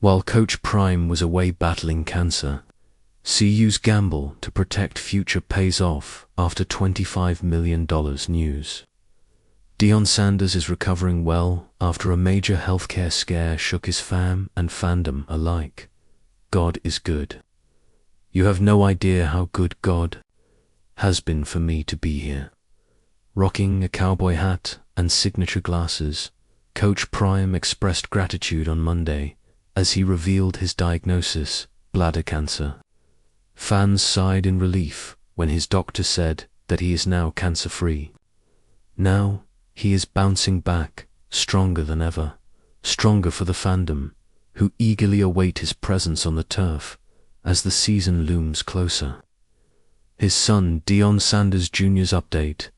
While Coach Prime was away battling cancer, CU's gamble to protect future pays off after $25 million news. Deion Sanders is recovering well after a major healthcare scare shook his fam and fandom alike. God is good. You have no idea how good God has been for me to be here. Rocking a cowboy hat and signature glasses, Coach Prime expressed gratitude on Monday as he revealed his diagnosis, bladder cancer. Fans sighed in relief when his doctor said that he is now cancer-free. Now, he is bouncing back, stronger than ever, stronger for the fandom, who eagerly await his presence on the turf as the season looms closer. His son Deion Sanders Jr.'s update,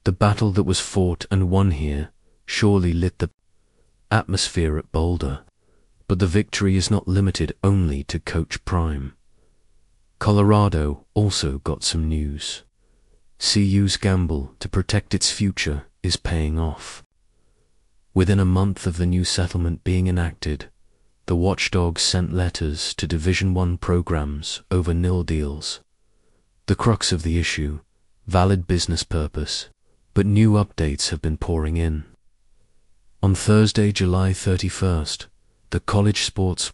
the battle that was fought and won here, surely lit the atmosphere at Boulder. But the victory is not limited only to Coach Prime. Colorado also got some news. CU's gamble to protect its future is paying off. Within a month of the new settlement being enacted, the watchdogs sent letters to Division I programs over nil deals. The crux of the issue, valid business purpose, but new updates have been pouring in. On Thursday, July 31st, the College Sports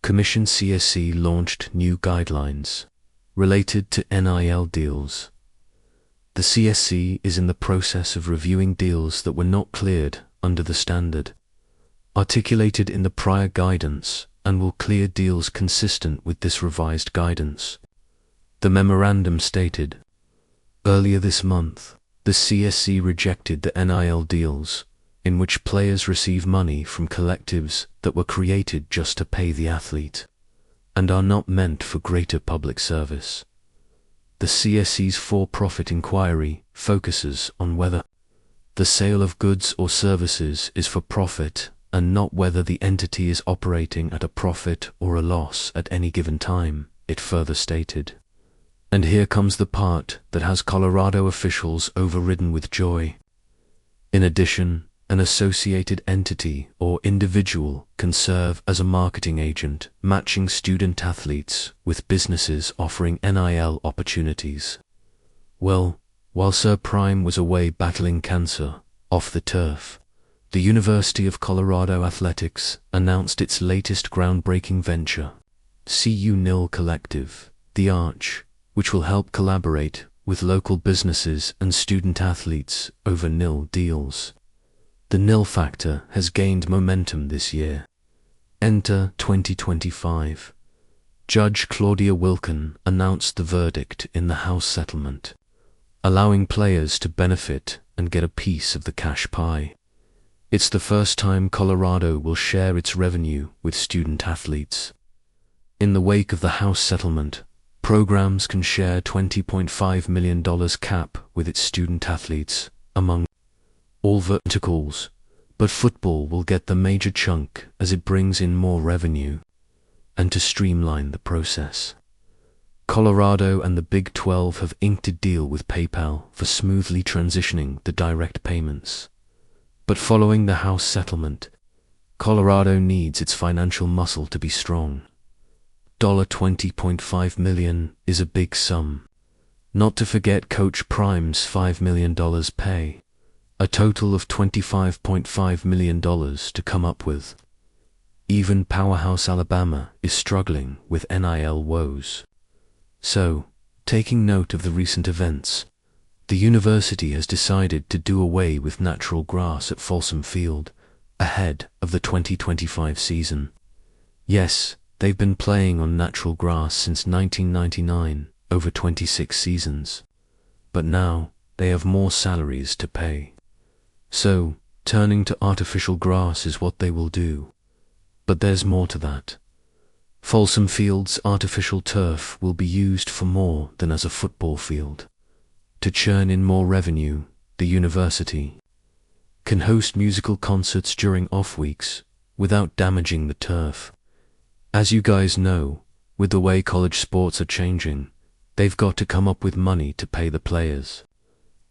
Commission CSC launched new guidelines related to NIL deals. The CSC is in the process of reviewing deals that were not cleared under the standard articulated in the prior guidance and will clear deals consistent with this revised guidance. The memorandum stated, earlier this month, the CSC rejected the NIL deals in which players receive money from collectives that were created just to pay the athlete and are not meant for greater public service. The CSC's for-profit inquiry focuses on whether the sale of goods or services is for profit and not whether the entity is operating at a profit or a loss at any given time, it further stated. And here comes the part that has Colorado officials overridden with joy. In addition, an associated entity or individual can serve as a marketing agent, matching student athletes with businesses offering NIL opportunities. Well, while Sir Prime was away battling cancer off the turf, the University of Colorado Athletics announced its latest groundbreaking venture, CU Nil Collective, The Arch, which will help collaborate with local businesses and student athletes over nil deals. The nil factor has gained momentum this year. Enter 2025. Judge Claudia Wilken announced the verdict in the House settlement, allowing players to benefit and get a piece of the cash pie. It's the first time Colorado will share its revenue with student athletes. In the wake of the House settlement, programs can share $20.5 million cap with its student athletes, among all verticals, but football will get the major chunk as it brings in more revenue. And to streamline the process, Colorado and the Big 12 have inked a deal with PayPal for smoothly transitioning the direct payments. But following the House settlement, Colorado needs its financial muscle to be strong. $20.5 million is a big sum. Not to forget Coach Prime's $5 million pay. A total of $25.5 million to come up with. Even powerhouse Alabama is struggling with NIL woes. So, taking note of the recent events, the university has decided to do away with natural grass at Folsom Field ahead of the 2025 season. Yes, they've been playing on natural grass since 1999, over 26 seasons. But now, they have more salaries to pay. So, turning to artificial grass is what they will do. But there's more to that. Folsom Field's artificial turf will be used for more than as a football field. To churn in more revenue, the university can host musical concerts during off weeks without damaging the turf. As you guys know, with the way college sports are changing, they've got to come up with money to pay the players.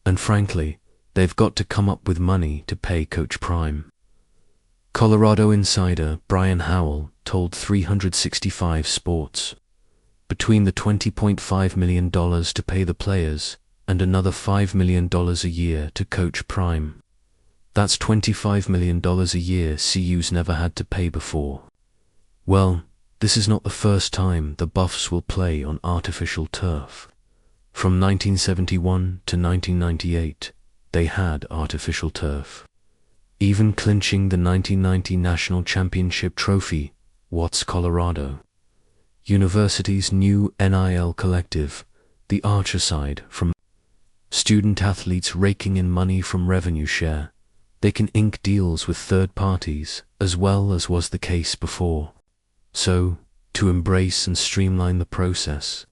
And frankly, they've got to come up with money to pay Coach Prime. Colorado insider Brian Howell told 365 sports. Between the $20.5 million to pay the players and another $5 million a year to coach Prime. That's $25 million a year CU's never had to pay before. Well, this is not the first time the Buffs will play on artificial turf. From 1971 to 1998, they had artificial turf. Even clinching the 1990 National Championship trophy, Watts, Colorado. University's new NIL collective, the Archer side, from student athletes raking in money from revenue share. They can ink deals with third parties, as well as was the case before. So, to embrace and streamline the process,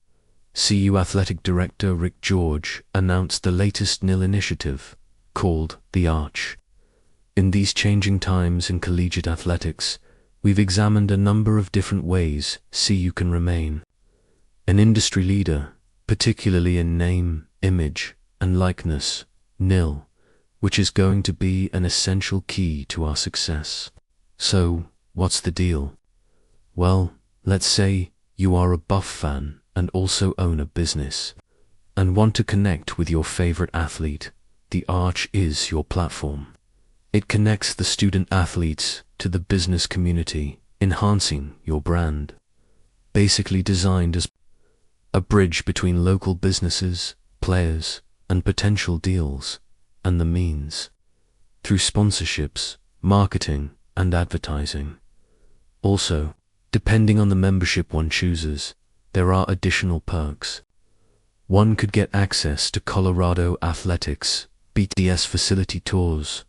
CU Athletic Director Rick George announced the latest NIL initiative, called The Arch. In these changing times in collegiate athletics, we've examined a number of different ways CU can remain an industry leader, particularly in name, image, and likeness, NIL, which is going to be an essential key to our success. So, what's the deal? Well, let's say you are a Buff fan and also own a business, and want to connect with your favorite athlete. The Arch is your platform. It connects the student athletes to the business community, enhancing your brand. Basically designed as a bridge between local businesses, players, and potential deals, and the means, through sponsorships, marketing, and advertising. Also, depending on the membership one chooses, there are additional perks. One could get access to Colorado Athletics, BTS facility tours,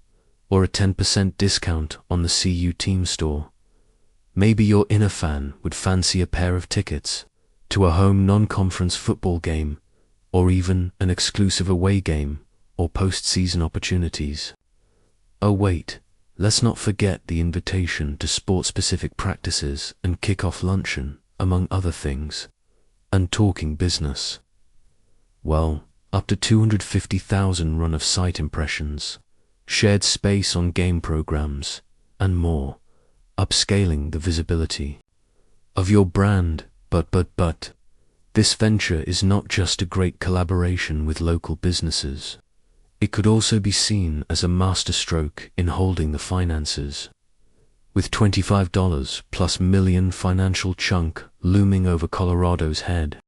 or a 10% discount on the CU team store. Maybe your inner fan would fancy a pair of tickets to a home non-conference football game, or even an exclusive away game or post-season opportunities. Oh wait, let's not forget the invitation to sport-specific practices and kick-off luncheon, among other things. And talking business. Well, up to 250,000 run of site impressions, shared space on game programs, and more, upscaling the visibility of your brand. But, this venture is not just a great collaboration with local businesses. It could also be seen as a masterstroke in holding the finances. With $25+ million financial chunk looming over Colorado's head,